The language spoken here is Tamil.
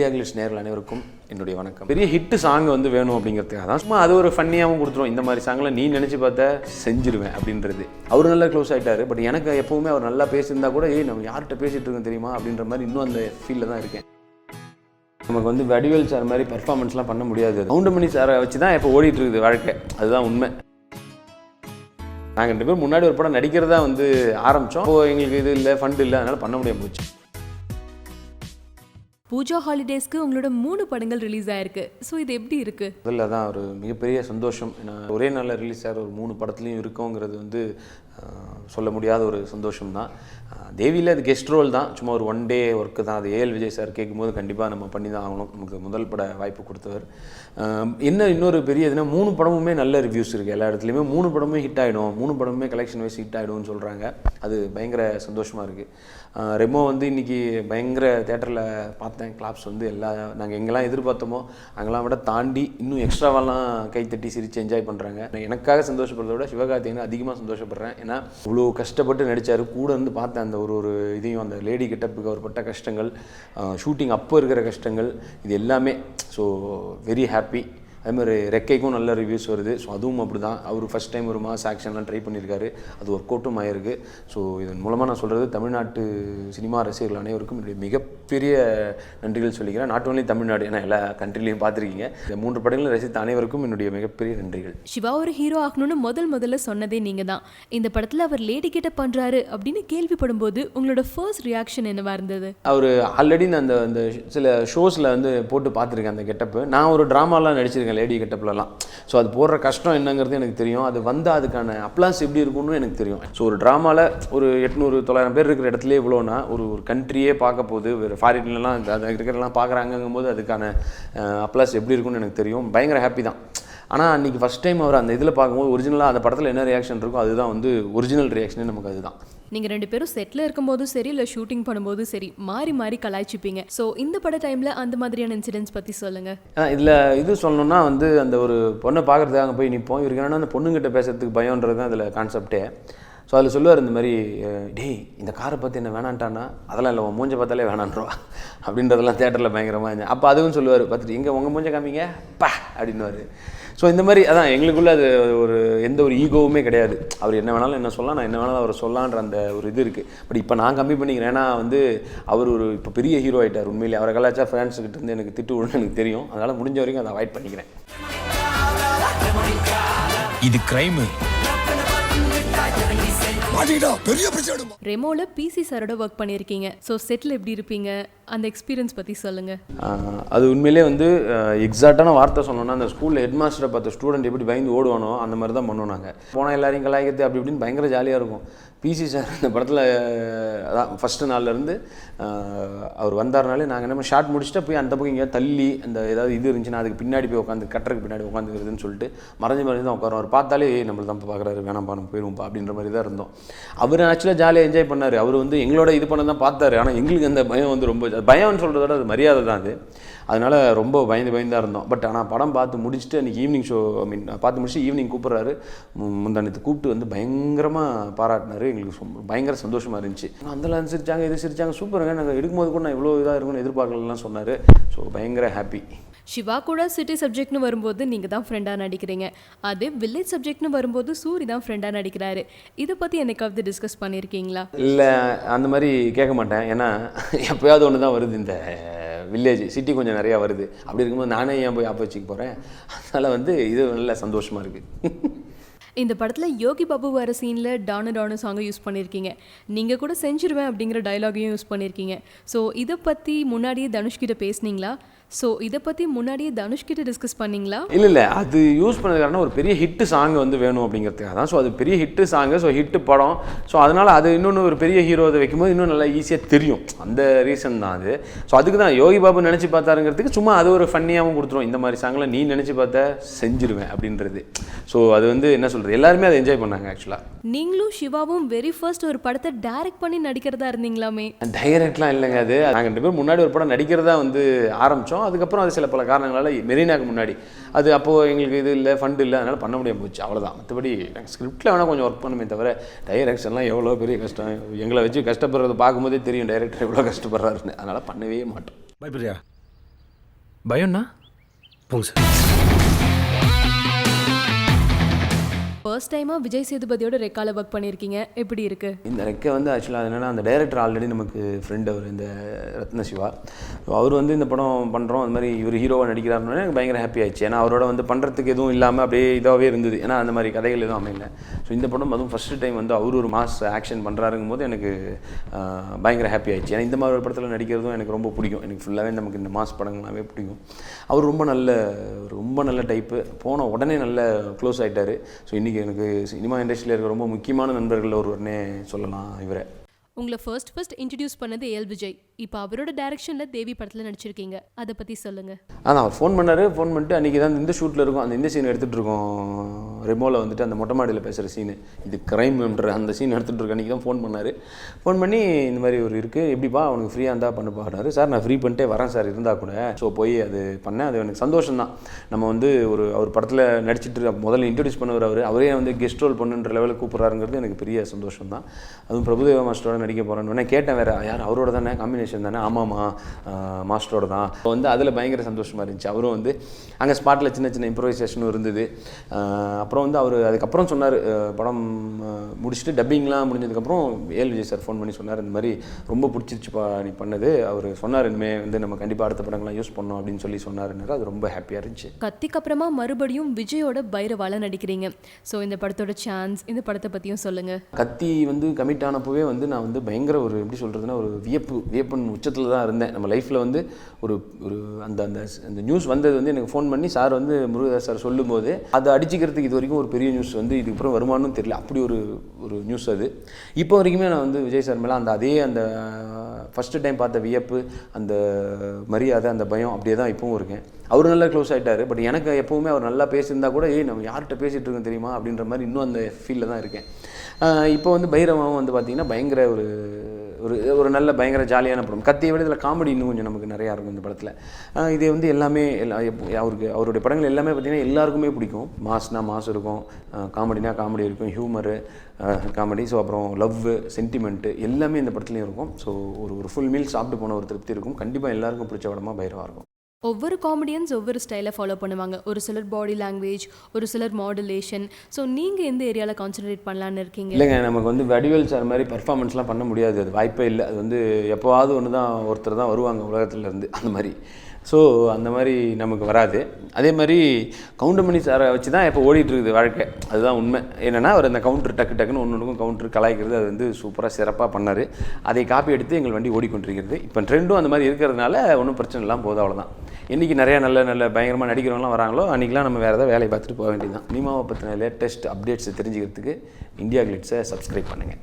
மீடியா கிளிட்ஸ் நேயர்கள் அனைவருக்கும் என்னுடைய வணக்கம். பெரிய ஹிட் சாங் வந்து வேணும் அப்படிங்கிறதுக்காக தான் சும்மா அது ஒரு ஃபன்னியாகவும் கொடுத்துரும். இந்த மாதிரி சாங்கில் நீ நினச்சி பார்த்தா செஞ்சிருவேன் அப்படின்றது. அவர் நல்லா க்ளோஸ் ஆகிட்டார். பட் எனக்கு எப்போவுமே அவர் நல்லா பேசியிருந்தா கூட நம்ம யார்கிட்ட பேசிகிட்டு இருக்கோம் தெரியுமா அப்படின்ற மாதிரி இன்னும் அந்த ஃபீலில் தான் இருக்கேன். நமக்கு வந்து வடிவேல் சார் மாதிரி பெர்ஃபார்மன்ஸ்லாம் பண்ண முடியாது. கவுண்டமணி சாரை வச்சு தான் இப்போ ஓடிட்டு இருக்குது வாழ்க்கை. அதுதான் உண்மை. நாங்கள் 2 பேர் முன்னாடி ஒரு படம் நடிக்கிறதா வந்து ஆரம்பித்தோம். இப்போ எங்களுக்கு இது இல்லை, ஃபண்ட் இல்லை, அதனால் பண்ண முடியாம போச்சு. பூஜா ஹாலிடேஸ்க்கு உங்களோட 3 படங்கள் ரிலீஸ் ஆயிருக்கு. ஸோ இது எப்படி இருக்கு? அதில் தான் ஒரு மிகப்பெரிய சந்தோஷம். ஏன்னா ஒரே நாளில் ரிலீஸ் ஆகிற ஒரு 3 படத்துலையும் இருக்கோங்கிறது வந்து சொல்ல முடியாத ஒரு சந்தோஷம் தான். தேவியில் அது கெஸ்ட் ரோல் தான், சும்மா ஒரு 1 டே ஒர்க்கு தான். அது ஏஎல் விஜய் சார் கேட்கும்போது கண்டிப்பாக நம்ம பண்ணி தான் ஆகணும். நமக்கு முதல் பட வாய்ப்பு கொடுத்தவர். இன்னொரு பெரிய இதுனா 3 படமுமே நல்ல ரிவ்யூஸ் இருக்குது. எல்லா இடத்துலையுமே 3 படமுமே ஹிட் ஆகிடும், 3 படமுமே கலெக்ஷன் வைஸ் ஹிட் ஆகிடும்னு சொல்கிறாங்க. அது பயங்கர சந்தோஷமாக இருக்குது. ரெமோ வந்து இன்றைக்கி பயங்கர தேட்டரில் பார்த்தேன். கிளாப்ஸ் வந்து நாங்கள் எங்கெல்லாம் எதிர்பார்த்தோமோ அங்கெல்லாம் விட தாண்டி இன்னும் எக்ஸ்ட்ராவெல்லாம் கைத்தட்டி சிரித்து என்ஜாய் பண்ணுறாங்க. எனக்காக சந்தோஷப்படுறத விட சிவகார்த்திகேயன் அதிகமாக சந்தோஷப்படுறேன். ஏன்னா இவ்வளோ கஷ்டப்பட்டு நடித்தார். கூட இருந்து பார்த்தேன் அந்த ஒரு இதையும், அந்த லேடி கெட்டப்புக்கு அவர் பட்ட கஷ்டங்கள், ஷூட்டிங் அப்போ இருக்கிற கஷ்டங்கள், இது எல்லாமே. So very happy. அதுமாதிரி ரெக்கைக்கும் நல்ல ரிவ்யூஸ் வருது. ஸோ அதுவும் அப்படி தான். அவர் ஃபஸ்ட் டைம் ஒரு மாஸ் ஆக்ஷன்லாம் ட்ரை பண்ணியிருக்காரு. அது ஒர்க் அவுட்டும் ஆகிருக்கு. ஸோ இதன் மூலமாக நான் சொல்கிறது தமிழ்நாட்டு சினிமா ரசிகர்கள் அனைவருக்கும் என்னுடைய மிகப்பெரிய நன்றிகள் சொல்லிக்கிறேன். நாட் ஓன்லி தமிழ்நாடு, ஏன்னா எல்லா கண்ட்ரிலையும் பார்த்துருக்கீங்க. இந்த 3 படங்களும் ரசித்த அனைவருக்கும் என்னுடைய மிகப்பெரிய நன்றிகள். சிவா ஒரு ஹீரோ ஆகணும்னு முதல்ல சொன்னதே நீங்கள் தான். இந்த படத்தில் அவர் லேடி கிட்ட பண்ணுறாரு அப்படின்னு கேள்விப்படும் போது உங்களோட ஃபர்ஸ்ட் ரியாக்ஷன் என்னவா இருந்தது? அவர் ஆல்ரெடி நான் அந்த சில ஷோஸில் வந்து போட்டு பார்த்துருக்கேன் அந்த கெட்டப்பு. நான் ஒரு ட்ராமாலாம் நடிச்சிருக்கேன் லேடி கெட்டப்லலாம். ஸோ அது போடுற கஷ்டம் என்னங்கிறது எனக்கு தெரியும். அது வந்தால் அதுக்கான அப்ளாஸ் எப்படி இருக்கும்னு எனக்கு தெரியும். ஸோ ஒரு ட்ராமாவில் ஒரு 800-900 பேர் இருக்கிற இடத்துல இவ்வளோனா ஒரு கண்ட்ரியே பார்க்க போது, வேறு ஃபாரின்லாம் அது இருக்கிறதெல்லாம் பார்க்குறாங்கும் போது அதுக்கான அப்ளாஸ் எப்படி இருக்கும்னு எனக்கு தெரியும். பயங்கர ஹாப்பி தான். ஆனால் அன்றைக்கி ஃபஸ்ட் டைம் அவர் அந்த இதில் பார்க்கும்போது ஒரிஜினலாக அந்த படத்தில் என்ன ரியாக்ஷன் இருக்கோ அதுதான் வந்து ஒரிஜினல் ரியாக்ஷனே நமக்கு. அதுதான். நீங்கள் 2 பேரும் செட்டில் இருக்கும்போதும் சரி, இல்லை ஷூட்டிங் பண்ணும்போதும் சரி, மாறி கலாய்ச்சிப்பீங்க. ஸோ இந்த பட டைமில் அந்த மாதிரியான இன்சிடென்ட்ஸ் பற்றி சொல்லுங்கள். இதில் இது சொல்லணும்னா வந்து அந்த ஒரு பொண்ணை பார்க்குறதுக்காக அங்கே போய் நிற்போம். இவருக்கு என்னன்னா அந்த பொண்ணுங்கிட்ட பேசுறதுக்கு பயம்ன்றது தான் அதில் கான்செப்டே. ஸோ அதில் சொல்லுவார் இந்த மாதிரி, டேய் இந்த காரை பார்த்து என்ன வேணான்ட்டானா, அதெல்லாம் இல்லை உன் மூஞ்சை பார்த்தாலே வேணான்றவா அப்படின்றதெல்லாம் தேட்டரில் பயங்கரமாக இருந்தேன். அப்போ அதுவும் சொல்லுவார், பார்த்துட்டு இங்கே உங்கள் மூஞ்சை காமிங்க பா அப்படின்னுவார். ஸோ இந்த மாதிரி அதான் எங்களுக்குள்ளே அது ஒரு எந்த ஒரு ஈகோவுமே கிடையாது. அவர் என்ன வேணாலும் என்ன சொல்லலாம், நான் என்ன வேணாலும் அவர் சொல்லலான்ற அந்த ஒரு இது இருக்குது. பட் இப்போ நான் கம்மி பண்ணிக்கிறேன். ஏன்னா வந்து அவர் ஒரு இப்போ பெரிய ஹீரோ ஆகிட்டார். உண்மையிலே அவரை கலாச்சா ஃபேன்ஸுக்கிட்ட இருந்து எனக்கு திட்டு விடுன்னு எனக்கு தெரியும். அதனால் முடிஞ்ச வரைக்கும் அதை அவாய்ட் பண்ணிக்கிறேன். இது கிரைம். ரெமோல பிசி சாரோட ஒர்க் பண்ணியிருக்கீங்க. ஸோ செட்டில் எப்படி இருப்பீங்க, அந்த எக்ஸ்பீரியன்ஸ் பற்றி சொல்லுங்கள். அது உண்மையிலே வந்து எக்ஸாக்டான வார்த்தை சொன்னோன்னா, அந்த ஸ்கூலில் ஹெட் மாஸ்டரை பார்த்த ஸ்டூடெண்ட் எப்படி பயந்து ஓடுவானோ அந்த மாதிரி தான் பண்ணுவோம் நாங்கள். போனால் எல்லாரையும் கலாய்க்கிறது அப்படி இப்படின்னு பயங்கர ஜாலியாக இருக்கும். பிசி சார் இந்த படத்தில் அதான் ஃபஸ்ட்டு நாள்லேருந்து அவர் வந்தார்னாலே நாங்கள் என்ன ஷார்ட் முடிச்சுட்டு போய் அந்த பக்கம் எங்கேயாவது தள்ளி அந்த ஏதாவது இது இருந்துச்சுன்னா அதுக்கு பின்னாடி போய் உட்காந்து கட்டருக்கு பின்னாடி உட்காந்துக்கிறதுன்னு சொல்லிட்டு மறைஞ்சு தான் உட்காரோம். அவர் பார்த்தாலே நம்மள தான் பார்க்குறாரு, வேணாம்ப்பா நம்ம போயிடுவோம்ப்பா அப்படின்ற மாதிரி தான் இருந்தோம். அவர் ஆக்சுவலாக ஜாலியாக என்ஜாய் பண்ணார். அவர் வந்து எங்களோட இது பண்ண தான் பார்த்தாரு. ஆனால் எங்களுக்கு அந்த பயம் வந்து ரொம்ப பயம்னு சொல்கிறத விட அது மரியாதை தான் அது. அதனால் ரொம்ப பயந்து இருந்தோம். பட் ஆனால் படம் பார்த்து முடிச்சுட்டு அன்றைக்கி ஈவினிங் ஷோ பார்த்து முடிச்சுட்டு ஈவினிங் கூப்பிட்றாரு. முந்தானத்து கூப்பிட்டு வந்து பயங்கரமாக பாராட்டினார். எங்களுக்கு பயங்கர சந்தோஷமாக இருந்துச்சு. அதெல்லாம் சிரிச்சாங்க, இது சிரிச்சாங்க, சூப்பருங்க, நாங்கள் எடுக்கும்போது கூட நான் இவ்வளோ இதாக இருக்குன்னு எதிர்பார்க்கலாம் சொன்னார். ஸோ பயங்கர ஹாப்பி. சிவா கூட சிட்டி சப்ஜெக்ட்னு வரும்போது நீங்கள் தான் ஃப்ரெண்டாக நடிக்கிறீங்க. அதே வில்லேஜ் சப்ஜெக்ட்னு வரும்போது சூரி தான் ஃப்ரெண்டாக நடிக்கிறாரு. இதை பற்றி என்னைக்காவது டிஸ்கஸ் பண்ணியிருக்கீங்களா? இல்லை, அந்த மாதிரி கேட்க மாட்டேன். ஏன்னா எப்போயாவது ஒன்று தான் வருது. இந்த வில்லேஜ் சிட்டி கொஞ்சம் நிறையா வருது. அப்படி இருக்கும்போது நானே ஏன் போய் ஆப்போசிட் போகிறேன். அதனால் வந்து இது நல்ல சந்தோஷமாக இருக்குது. இந்த படத்தில் யோகி பாபு வர சீனில் டானு சாங்கை யூஸ் பண்ணியிருக்கீங்க. நீங்கள் கூட செஞ்சிருவேன் அப்படிங்கிற டைலாகையும் யூஸ் பண்ணியிருக்கீங்க. ஸோ இதை பற்றி முன்னாடியே தனுஷ்கிட்ட பேசுனீங்களா? ஸோ இதை பற்றி முன்னாடியே தனுஷ்கிட்ட டிஸ்கஸ் பண்ணிங்களா? இல்லை, அது யூஸ் பண்ணது காரணம் ஒரு பெரிய ஹிட்டு சாங் வந்து வேணும் அப்படிங்கிறதுக்காக தான். ஸோ அது பெரிய ஹிட்டு சாங்கு, ஸோ ஹிட்டு படம். ஸோ அதனால் அது இன்னொன்று ஒரு பெரிய ஹீரோ அதை வைக்கும்போது இன்னும் நல்லா ஈஸியாக தெரியும். அந்த ரீசன் தான் அது. ஸோ அதுக்கு தான் யோகி பாபு நினச்சி பார்த்தாருங்கிறதுக்கு சும்மா அது ஒரு ஃபன்னியாகவும் கொடுத்துரும். இந்த மாதிரி சாங்கில் நீ நினச்சி பார்த்தா செஞ்சிருவேன் அப்படின்றது. ஸோ அது வந்து என்ன சொல்கிறது, எல்லாருமே அதை என்ஜாய் பண்ணாங்க. ஆக்சுவலாக நீங்களும் சிவாவும் வெரி ஃபர்ஸ்ட் ஒரு படத்தை டைரக்ட் பண்ணி நடிக்கிறதா இருந்தீங்களாமே? டைரக்ட்லாம் இல்லைங்க. அது நாங்கள் 2 பேர் முன்னாடி ஒரு படம் நடிக்கிறதா வந்து ஆரம்பித்தோம். அதுக்கப்புறம் அது சில பல காரணங்களால் மெரினாக்கு முன்னாடி அது அப்போது எங்களுக்கு இது இல்லை, ஃபண்ட் இல்லை, அதனால் பண்ண முடியாமல் போச்சு. அவ்வளோதான். மற்றபடி நாங்கள் ஸ்கிரிப்டில் வேணால் கொஞ்சம் ஒர்க் பண்ணுமே தவிர டைரக்ஷன்லாம் எவ்வளோ பெரிய கஷ்டம். எங்களை வச்சு கஷ்டப்படுறத பார்க்கும்போதே தெரியும் டைரக்டர் எவ்வளோ கஷ்டப்படுறாருன்னு. அதனால் பண்ணவே மாட்டோம். பயப்படுறியா? பயம்னா போங்க சார். ஃபர்ஸ்ட் டைமாக விஜய் சேதுபதியோட ரெக்கால ஒர்க் பண்ணியிருக்கீங்க, எப்படி இருக்கு? இந்த ரெக்கை வந்து ஆக்சுவலாக என்னென்னா அந்த டைரக்டர் ஆல்ரெடி நமக்கு ஃப்ரெண்ட் அவர், இந்த ரத்ன சிவா. அவர் வந்து இந்த படம் பண்ணுறோம், அந்த மாதிரி இவர் ஹீரோவாக நடிக்கிறாருன்னு எனக்கு பயங்கர ஹாப்பி ஆயிடுச்சு. ஏன்னா அவரோட வந்து பண்ணுறதுக்கு எதுவும் இல்லாமல் அப்படியே இதாகவே இருந்தது. ஏன்னா அந்த மாதிரி கதைகள் எதுவும் அமையல. ஸோ இந்த படம் அதுவும் ஃபஸ்ட்டு டைம் வந்து அவர் ஒரு மாஸ் ஆக்ஷன் பண்ணுறாருங்கும் போது எனக்கு பயங்கர ஹாப்பி ஆயிடுச்சு. ஏன்னா இந்த மாதிரி ஒரு படத்தில் நடிக்கிறதும் எனக்கு ரொம்ப பிடிக்கும். எனக்கு ஃபுல்லாகவே நமக்கு இந்த மாஸ் படங்கள்னாவே பிடிக்கும். அவர் ரொம்ப நல்ல டைப்பு. போன உடனே நல்ல க்ளோஸ் ஆகிட்டார். ஸோ இன்றைக்கி எனக்கு சினிமா இண்டஸ்ட்ரியில் இருக்கிற ரொம்ப முக்கியமான நண்பர்கள் ஒருவர்னே சொல்லலாம் இவரை. உங்களை ஃபர்ஸ்ட் இன்ட்ரடியூஸ் பண்ணது ஏஎல் விஜய். இப்போ அவரோட டைரக்ஷனில் தேவி படத்தில் நடிச்சிருக்கீங்க, அதை பற்றி சொல்லுங்கள். அவர் ஃபோன் பண்ணிட்டு அன்றைக்கி தான் இந்த ஷூட்டில் இருக்கும், இந்த சீன் எடுத்துகிட்டு இருக்கோம். ரெமோவில் வந்துட்டு அந்த மொட்டை மாடியில் பேசுகிற சீனு, இது கிரைம்ன்ற அந்த சீன் எடுத்துகிட்டு இருக்க அன்றைக்கி தான் ஃபோன் பண்ணி இந்த மாதிரி ஒரு இருக்குது, எப்படிப்பா அவனுக்கு ஃப்ரீயாக இருந்தால் பண்ண பாடுறாரு. சார் நான் ஃப்ரீ பண்ணிட்டே வரேன் சார் இருந்தால் கூட. ஸோ போய் அது பண்ணேன். அது எனக்கு சந்தோஷம் தான். நம்ம வந்து அவர் படத்தில் நடிச்சிட்டு முதல்ல இன்ட்ரடியூஸ் பண்ணவர் அவரே வந்து கெஸ்ட் ரோல் பண்ணுன்ற லெவலில் கூப்பிட்றாருங்கிறது எனக்கு பெரிய சந்தோஷம் தான். அதுவும் பிரபுதேவா மாஸ்டரோட நடிக்க போகிறேன்னு கேட்டேன். வேறு யார் அவரோட தானே காம்பினேஷன் தானே? ஆமாம்மா மாஸ்டரோட தான். இப்போ வந்து அதில் பயங்கர சந்தோஷமாக இருந்துச்சு. அவரும் வந்து அங்கே ஸ்பாட்டில் சின்ன இம்ப்ரோவைசேஷனும் இருந்தது. அப்புறம் வந்து அவர் அதுக்கப்புறம் சொன்னார், படம் முடிச்சுட்டு டப்பிங்லாம் முடிஞ்சதுக்கப்புறம் ஏஎல் விஜய் சார் ஃபோன் பண்ணி சொன்னார், இந்த மாதிரி ரொம்ப பிடிச்சிருச்சுப்பா நீ பண்ணது. அவர் சொன்னார், இனிமேல் வந்து நம்ம கண்டிப்பாக அடுத்த படங்கள்லாம் யூஸ் பண்ணோம் அப்படின்னு சொன்னாருன்னாரு. அது ரொம்ப ஹாப்பியாக இருந்துச்சு. கத்திக்கு அப்புறமா மறுபடியும் விஜயோட பைரவால நடிக்கிறீங்க. ஸோ இந்த படத்தோட சான்ஸ், இந்த படத்தை பற்றியும் சொல்லுங்கள். கத்தி வந்து கமிட் ஆனப்போவே வந்து நான் வந்து பயங்கர ஒரு எப்படி சொல்கிறதுனா ஒரு வியப்பின் உச்சத்தில் தான் இருந்தேன். நம்ம லைஃப்பில் வந்து ஒரு அந்த அந்த நியூஸ் வந்தது வந்து எனக்கு ஃபோன் பண்ணி சார் வந்து முருகதாஸ் சார் சொல்லும்போது அதை அடிச்சிக்கிறதுக்கு இது வரைக்கும் ஒரு பெரிய நியூஸ் வந்து இதுக்கப்புறம் வருமானம்னு தெரியல. அப்படி ஒரு நியூஸ் அது. இப்போ வரைக்குமே நான் வந்து விஜய் சார் மேலே அந்த ஃபஸ்ட்டு டைம் பார்த்த வியப்பு, அந்த மரியாதை, அந்த பயம் அப்படியே தான் இப்போவும் இருக்கேன். அவர் நல்லா க்ளோஸ் ஆகிட்டார். பட் எனக்கு எப்போவுமே அவர் நல்லா பேசியிருந்தா கூட நம்ம யார்கிட்ட பேசிகிட்டு இருக்கோம் தெரியுமா அப்படின்ற மாதிரி இன்னும் அந்த ஃபீலில் தான் இருக்கேன். இப்போ வந்து பைரவாவும் வந்து பார்த்திங்கன்னா பயங்கர ஒரு நல்ல பயங்கர ஜாலியான படம். கத்தியை விட இதில் காமெடி இன்னும் கொஞ்சம் நமக்கு நிறையா இருக்கும் இந்த படத்தில். இது வந்து எல்லாமே அவருடைய படங்கள் எல்லாமே பார்த்திங்கன்னா எல்லாருக்குமே பிடிக்கும். மாஸ்னா மாஸ் இருக்கும், காமெடினா காமெடி இருக்கும், ஹியூமரு காமெடி, ஸோ அப்புறம் லவ், சென்டிமெண்ட்டு எல்லாமே இந்த படத்துலையும் இருக்கும். ஸோ ஒரு ஃபுல் மீல் சாப்பிட்டு போன ஒரு திருப்தி இருக்கும். கண்டிப்பாக எல்லாருக்கும் பிடிச்ச படமாக பைரவா இருக்கும். ஒவ்வொரு காமெடியன்ஸ் ஒவ்வொரு ஸ்டைலை ஃபாலோ பண்ணுவாங்க. ஒரு சிலர் பாடி லாங்குவேஜ், ஒரு சிலர் மாடுலேஷன். ஸோ நீங்கள் எந்த ஏரியாவில் கான்சன்ட்ரேட் பண்ணலான்னு இருக்கீங்க? இல்லைங்க, நமக்கு வந்து வடிவேல் சார் மாதிரி பெர்ஃபார்மன்ஸ்லாம் பண்ண முடியாது. அது வாய்ப்பே இல்லை. அது வந்து எப்போவாவது ஒன்று தான் ஒருத்தர் தான் வருவாங்க உலகத்துலேருந்து அந்த மாதிரி. ஸோ அந்த மாதிரி நமக்கு வராது. அதே மாதிரி கவுண்டமணி சாரை வச்சு தான் இப்போ ஓடிட்டுருக்குது வாழ்க்கை. அதுதான் உண்மை. என்னென்னா அவர் அந்த கவுண்டர் டக்குன்னு ஒன்றுக்கும் கவுண்டர் கலாய்க்கிறது, அது வந்து சூப்பராக சிறப்பாக பண்ணார். அதை காப்பி எடுத்து எங்கள் வண்டி ஓடிக்கொண்டிருக்கிறது. இப்போ ட்ரெண்டும் அந்த மாதிரி இருக்கிறதுனால ஒன்றும் பிரச்சனை இல்லாமல் போதும், அவ்வளோதான். இன்றைக்கி நிறையா நல்ல பயங்கரமாக நடிக்கிறவங்களாம் வராங்களோ அன்றைக்கெலாம் நம்ம வேறு ஏதாவது வேலையை பார்த்துட்டு போக வேண்டியது தான். சினிமாவை பற்றின லேட்டஸ்ட் அப்டேட்ஸை தெரிஞ்சுக்கிறதுக்கு இந்தியா கிளிட்ஸை சப்ஸ்கிரைப் பண்ணுங்கள்.